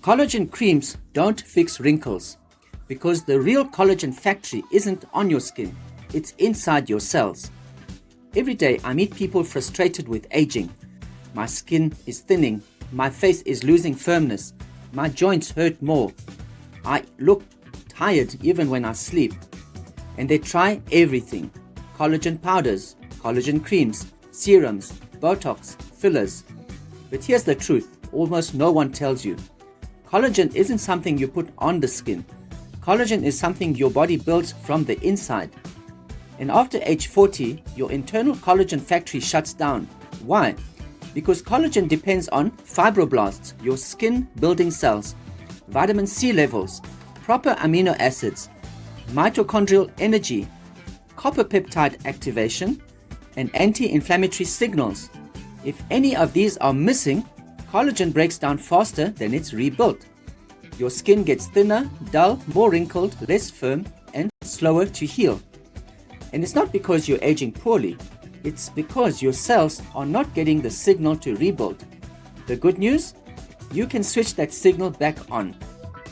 Collagen creams don't fix wrinkles because the real collagen factory isn't on your skin, it's inside your cells. Every day I meet people frustrated with aging. My skin is thinning, my face is losing firmness, my joints hurt more, I look tired even when I sleep. And they try everything: collagen powders, collagen creams, serums, Botox, fillers. But here's the truth, almost no one tells you. Collagen isn't something you put on the skin. Collagen is something your body builds from the inside. And after age 40, your internal collagen factory shuts down. Why? Because collagen depends on fibroblasts, your skin building cells, vitamin C levels, proper amino acids, mitochondrial energy, copper peptide activation, and anti-inflammatory signals. If any of these are missing, collagen breaks down faster than it's rebuilt. Your skin gets thinner, dull, more wrinkled, less firm, and slower to heal. And it's not because you're aging poorly, it's because your cells are not getting the signal to rebuild. The good news? You can switch that signal back on.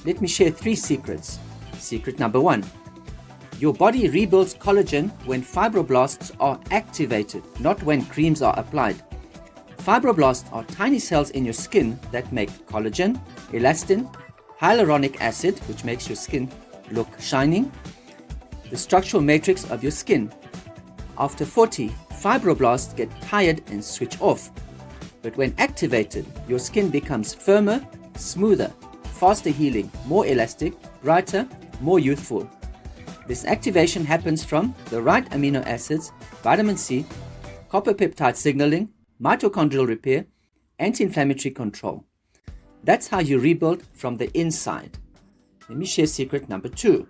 Let me share 3 secrets. Secret number 1. Your body rebuilds collagen when fibroblasts are activated, not when creams are applied. Fibroblasts are tiny cells in your skin that make collagen, elastin, hyaluronic acid, which makes your skin look shining, the structural matrix of your skin. After 40, fibroblasts get tired and switch off. But when activated, your skin becomes firmer, smoother, faster healing, more elastic, brighter, more youthful. This activation happens from the right amino acids, vitamin C, copper peptide signaling, mitochondrial repair, anti-inflammatory control. That's how you rebuild from the inside. Let me share secret number 2.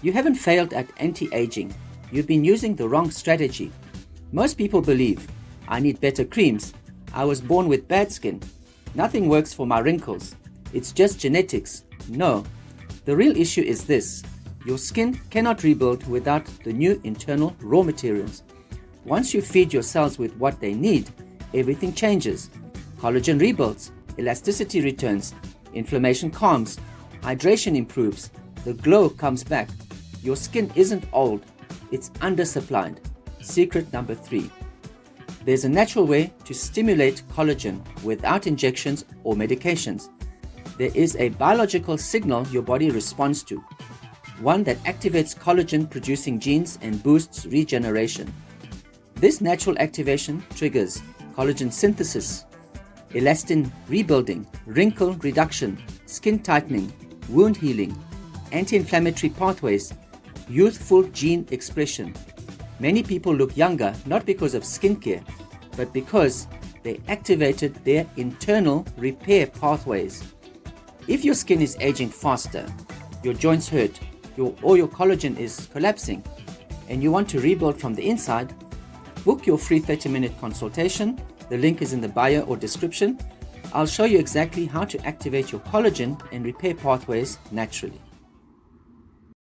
You haven't failed at anti-aging. You've been using the wrong strategy. Most people believe, I need better creams. I was born with bad skin. Nothing works for my wrinkles. It's just genetics. No. The real issue is this. Your skin cannot rebuild without the new internal raw materials. Once you feed your cells with what they need, everything changes. Collagen rebuilds, elasticity returns, inflammation calms, hydration improves, the glow comes back. Your skin isn't old, it's undersupplied. Secret number 3. There's a natural way to stimulate collagen without injections or medications. There is a biological signal your body responds to, one that activates collagen-producing genes and boosts regeneration. This natural activation triggers collagen synthesis, elastin rebuilding, wrinkle reduction, skin tightening, wound healing, anti-inflammatory pathways, youthful gene expression. Many people look younger not because of skincare, but because they activated their internal repair pathways. If your skin is aging faster, your joints hurt, or your collagen is collapsing, and you want to rebuild from the inside, book your free 30-minute consultation. The link is in the bio or description. I'll show you exactly how to activate your collagen and repair pathways naturally.